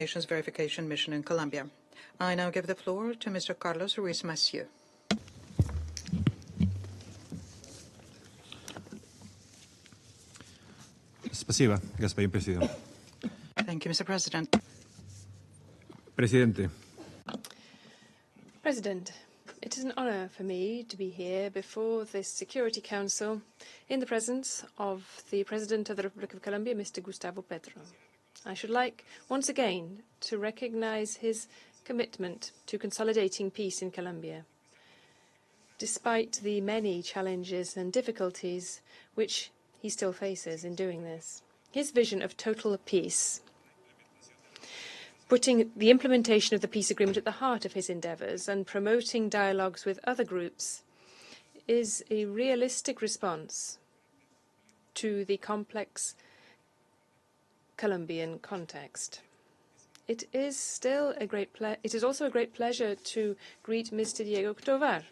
Nations Verification Mission in Colombia. I now give the floor to Mr. Carlos Ruiz Massieu. Спасибо, господин президент. Thank you, Mr. President. Presidente. President, it is an honor for me to be here before this Security Council in the presence of the President of the Republic of Colombia, Mr. Gustavo Petro. I should like, once again, to recognize his commitment to consolidating peace in Colombia, despite the many challenges and difficulties which he still faces in doing this. His vision of total peace, putting the implementation of the peace agreement at the heart of his endeavors and promoting dialogues with other groups, is a realistic response to the complex Colombian context. It is also a great pleasure to greet Mr. Diego Tovar,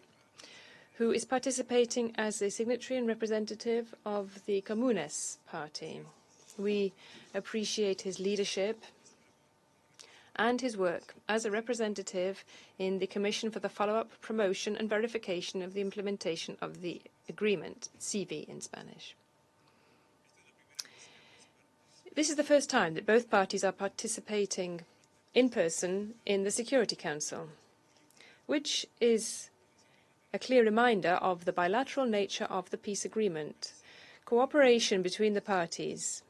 who is participating as a signatory and representative of the Comunes party. We appreciate his leadership and his work as a representative in the Commission for the Follow-up, Promotion and Verification of the Implementation of the Agreement, CV in Spanish. This is the first time that both parties are participating in person in the Security Council, which is a clear reminder of the bilateral nature of the peace agreement. Cooperation between the parties,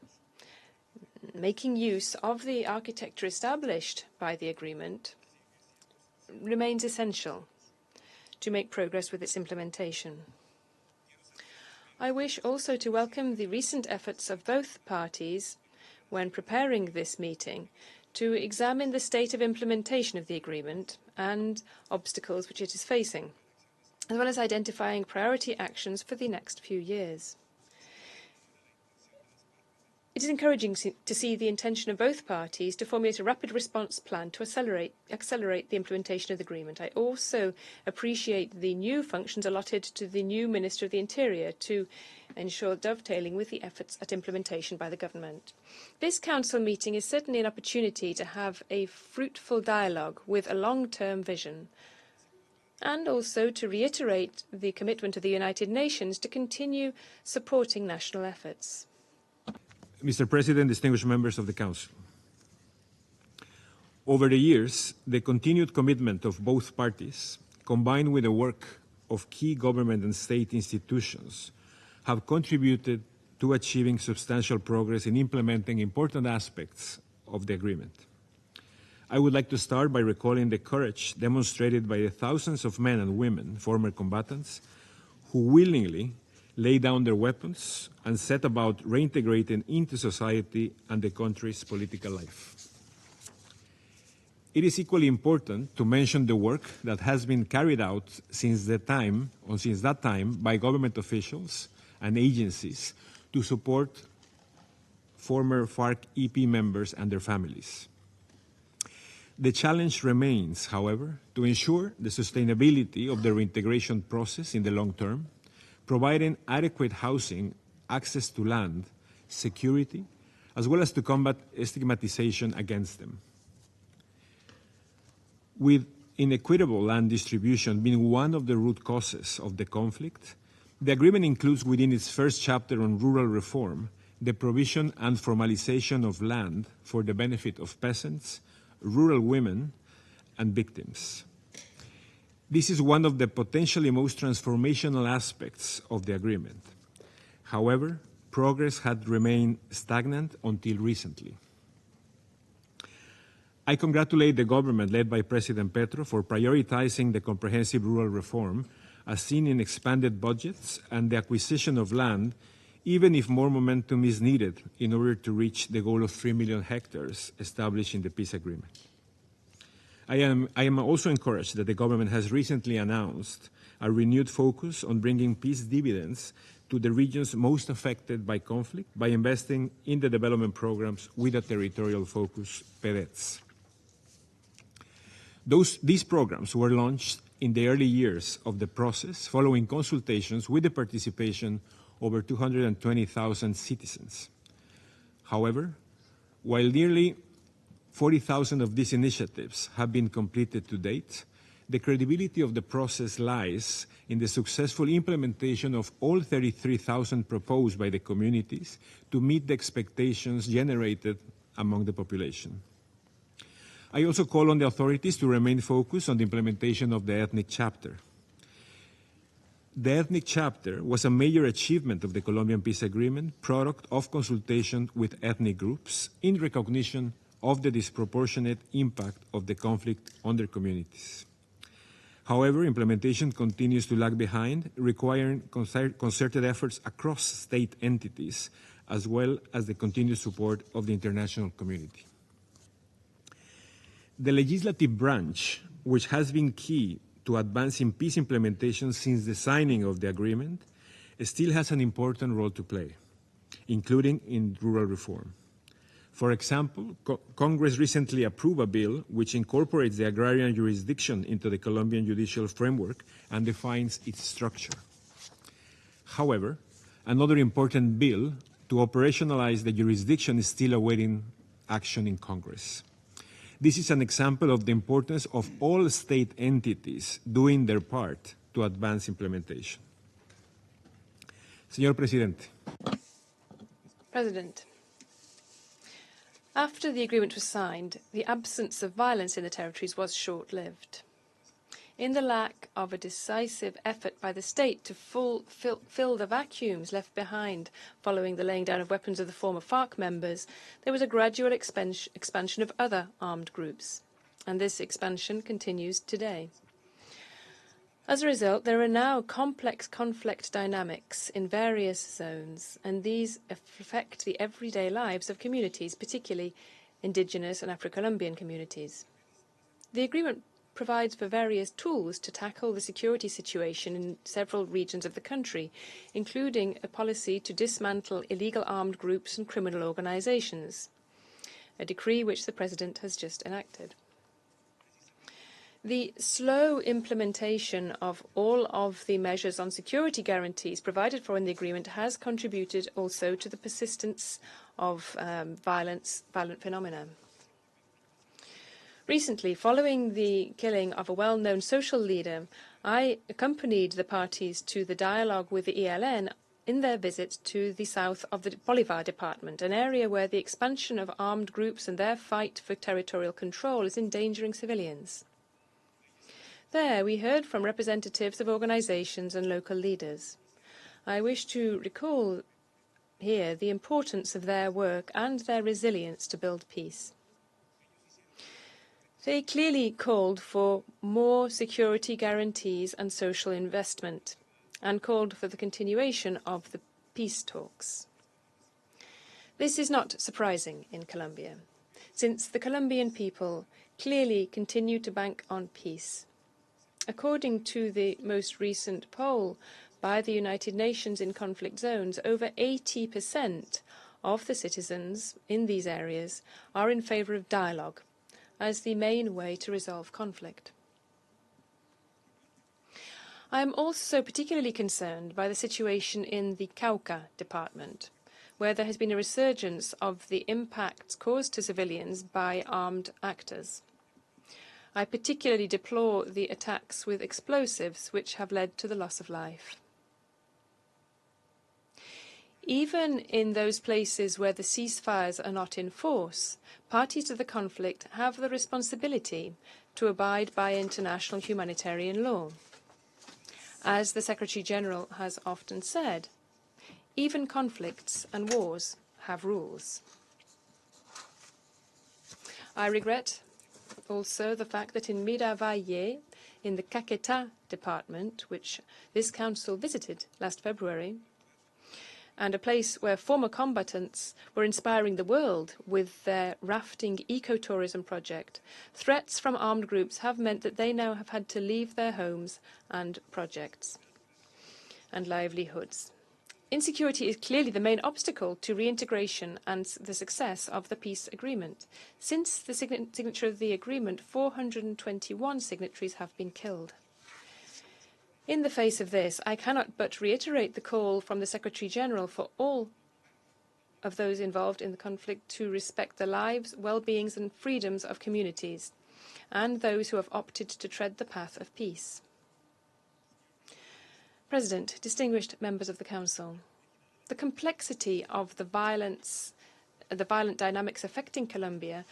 making use of the architecture established by the agreement, remains essential to make progress with its implementation. I wish also to welcome the recent efforts of both parties when preparing this meeting to examine the state of implementation of the agreement and obstacles which it is facing, as well as identifying priority actions for the next few years. It is encouraging to see the intention of both parties to formulate a rapid response plan to accelerate the implementation of the agreement. I also appreciate the new functions allotted to the new Minister of the Interior to ensure dovetailing with the efforts at implementation by the government. This Council meeting is certainly an opportunity to have a fruitful dialogue with a long-term vision, and also to reiterate the commitment of the United Nations to continue supporting national efforts. Mr. President, distinguished members of the Council. Over the years, the continued commitment of both parties, combined with the work of key government and state institutions, have contributed to achieving substantial progress in implementing important aspects of the agreement. I would like to start by recalling the courage demonstrated by the thousands of men and women, former combatants, who willingly laid down their weapons and set about reintegrating into society and the country's political life. It is equally important to mention the work that has been carried out since that time by government officials and agencies to support former FARC EP members and their families. The challenge remains, however, to ensure the sustainability of the reintegration process in the long term, providing adequate housing, access to land, security, as well as to combat stigmatization against them. With inequitable land distribution being one of the root causes of the conflict, the agreement includes within its first chapter on rural reform the provision and formalization of land for the benefit of peasants, rural women, and victims. This is one of the potentially most transformational aspects of the agreement. However, progress had remained stagnant until recently. I congratulate the government led by President Petro for prioritizing the comprehensive rural reform as seen in expanded budgets and the acquisition of land, even if more momentum is needed in order to reach the goal of 3 million hectares established in the peace agreement. I am also encouraged that the government has recently announced a renewed focus on bringing peace dividends to the regions most affected by conflict by investing in the development programs with a territorial focus, PEDETs. These programs were launched in the early years of the process following consultations with the participation of over 220,000 citizens. However, while nearly 40,000 of these initiatives have been completed to date, the credibility of the process lies in the successful implementation of all 33,000 proposed by the communities to meet the expectations generated among the population. I also call on the authorities to remain focused on the implementation of the ethnic chapter. The ethnic chapter was a major achievement of the Colombian peace agreement, product of consultation with ethnic groups in recognition of the disproportionate impact of the conflict on their communities. However, implementation continues to lag behind, requiring concerted efforts across state entities, as well as the continued support of the international community. The legislative branch, which has been key to advancing peace implementation since the signing of the agreement, still has an important role to play, including in rural reform. For example, Congress recently approved a bill which incorporates the agrarian jurisdiction into the Colombian judicial framework and defines its structure. However, another important bill to operationalize the jurisdiction is still awaiting action in Congress. This is an example of the importance of all state entities doing their part to advance implementation. Señor Presidente. President, after the agreement was signed, the absence of violence in the territories was short-lived. In the lack of a decisive effort by the state to fill the vacuums left behind following the laying down of weapons of the former FARC members, there was a gradual expansion of other armed groups, and this expansion continues today. As a result, there are now complex conflict dynamics in various zones, and these affect the everyday lives of communities, particularly indigenous and Afro-Colombian communities. The agreement provides for various tools to tackle the security situation in several regions of the country, including a policy to dismantle illegal armed groups and criminal organizations, a decree which the President has just enacted. The slow implementation of all of the measures on security guarantees provided for in the agreement has contributed also to the persistence of violent phenomena. Recently, following the killing of a well-known social leader, I accompanied the parties to the dialogue with the ELN in their visit to the south of the Bolivar department, an area where the expansion of armed groups and their fight for territorial control is endangering civilians. There, we heard from representatives of organizations and local leaders. I wish to recall here the importance of their work and their resilience to build peace. They clearly called for more security guarantees and social investment, and called for the continuation of the peace talks. This is not surprising in Colombia, since the Colombian people clearly continue to bank on peace. According to the most recent poll by the United Nations in conflict zones, over 80% of the citizens in these areas are in favor of dialogue as the main way to resolve conflict. I am also particularly concerned by the situation in the Cauca department, where there has been a resurgence of the impacts caused to civilians by armed actors. I particularly deplore the attacks with explosives which have led to the loss of life. Even in those places where the ceasefires are not in force, parties to the conflict have the responsibility to abide by international humanitarian law. As the Secretary-General has often said, even conflicts and wars have rules. I regret also the fact that in Miravalle, in the Caquetá department, which this council visited last February, and a place where former combatants were inspiring the world with their rafting ecotourism project, threats from armed groups have meant that they now have had to leave their homes and projects and livelihoods. Insecurity is clearly the main obstacle to reintegration and the success of the peace agreement. Since the signature of the agreement, 421 signatories have been killed. In the face of this, I cannot but reiterate the call from the Secretary-General for all of those involved in the conflict to respect the lives, well-beings and freedoms of communities and those who have opted to tread the path of peace. President, distinguished members of the Council, the complexity of the violent dynamics affecting Colombia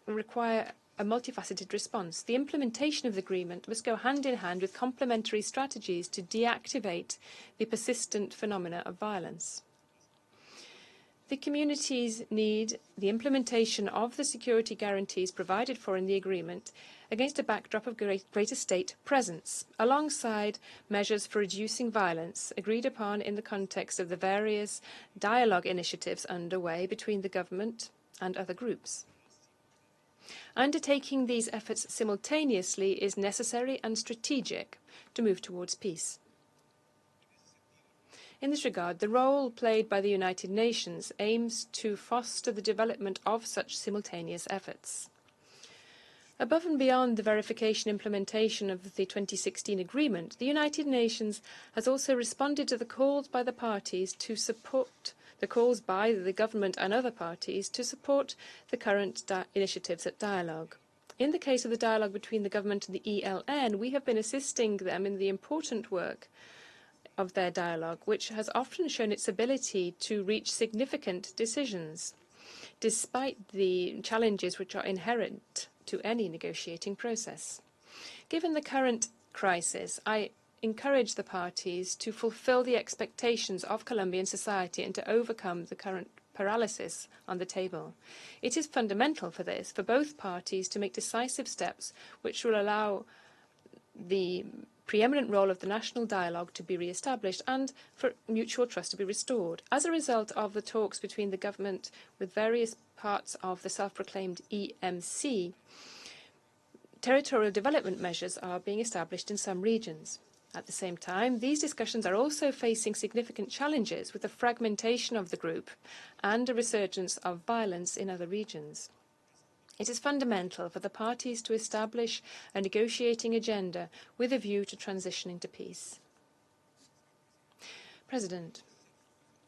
require a multifaceted response. The implementation of the agreement must go hand in hand with complementary strategies to deactivate the persistent phenomena of violence. The communities need the implementation of the security guarantees provided for in the agreement against a backdrop of greater state presence, alongside measures for reducing violence agreed upon in the context of the various dialogue initiatives underway between the government and other groups. Undertaking these efforts simultaneously is necessary and strategic to move towards peace. In this regard, the role played by the United Nations aims to foster the development of such simultaneous efforts. Above and beyond the verification and implementation of the 2016 agreement, the United Nations has also responded to the calls by the parties to support the calls by the government and other parties to support the current initiatives at dialogue. In the case of the dialogue between the government and the ELN, we have been assisting them in the important work of their dialogue, which has often shown its ability to reach significant decisions, despite the challenges which are inherent to any negotiating process. Given the current crisis, I encourage the parties to fulfill the expectations of Colombian society and to overcome the current paralysis on the table. It is fundamental for this, for both parties to make decisive steps which will allow the preeminent role of the national dialogue to be re-established and for mutual trust to be restored. As a result of the talks between the government with various parts of the self-proclaimed EMC, territorial development measures are being established in some regions. At the same time, these discussions are also facing significant challenges with the fragmentation of the group and a resurgence of violence in other regions. It is fundamental for the parties to establish a negotiating agenda with a view to transitioning to peace. President,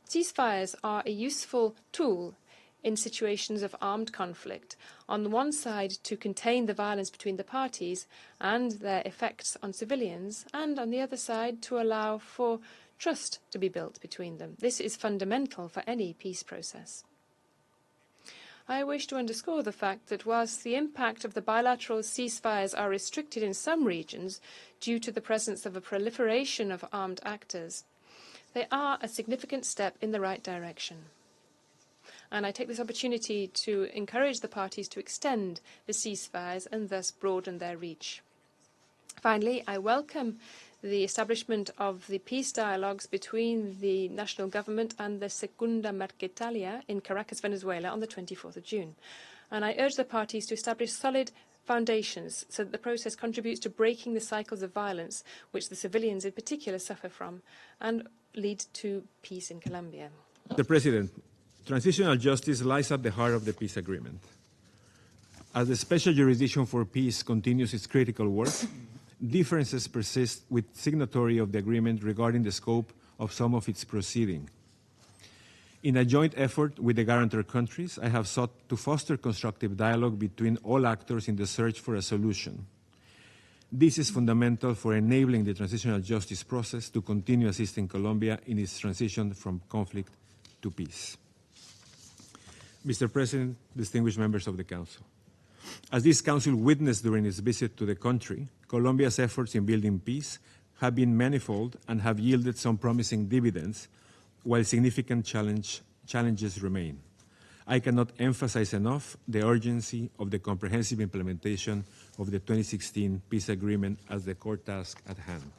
ceasefires are a useful tool in situations of armed conflict, on the one side to contain the violence between the parties and their effects on civilians, and on the other side to allow for trust to be built between them. This is fundamental for any peace process. I wish to underscore the fact that whilst the impact of the bilateral ceasefires are restricted in some regions due to the presence of a proliferation of armed actors, they are a significant step in the right direction. And I take this opportunity to encourage the parties to extend the ceasefires and thus broaden their reach. Finally, I welcome the establishment of the peace dialogues between the national government and the Segunda Marquetalia in Caracas, Venezuela on the 24th of June. And I urge the parties to establish solid foundations so that the process contributes to breaking the cycles of violence which the civilians in particular suffer from and lead to peace in Colombia. Mr. President, transitional justice lies at the heart of the peace agreement. As the Special Jurisdiction for Peace continues its critical work, differences persist with signatory of the agreement regarding the scope of some of its proceeding. In a joint effort with the guarantor countries, I have sought to foster constructive dialogue between all actors in the search for a solution. This is fundamental for enabling the transitional justice process to continue assisting Colombia in its transition from conflict to peace. Mr. President, distinguished members of the Council, as this Council witnessed during its visit to the country, Colombia's efforts in building peace have been manifold and have yielded some promising dividends, while significant challenges remain. I cannot emphasize enough the urgency of the comprehensive implementation of the 2016 peace agreement as the core task at hand.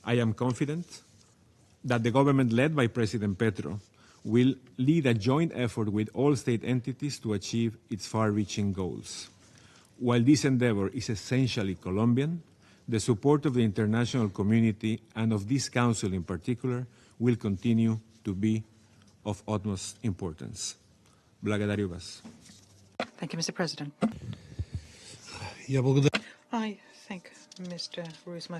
I am confident that the government led by President Petro will lead a joint effort with all state entities to achieve its far-reaching goals. While this endeavor is essentially Colombian, the support of the international community and of this Council in particular will continue to be of utmost importance. Благодарю вас. Thank you, Mr. President. I thank Mr. Ruiz Massieu.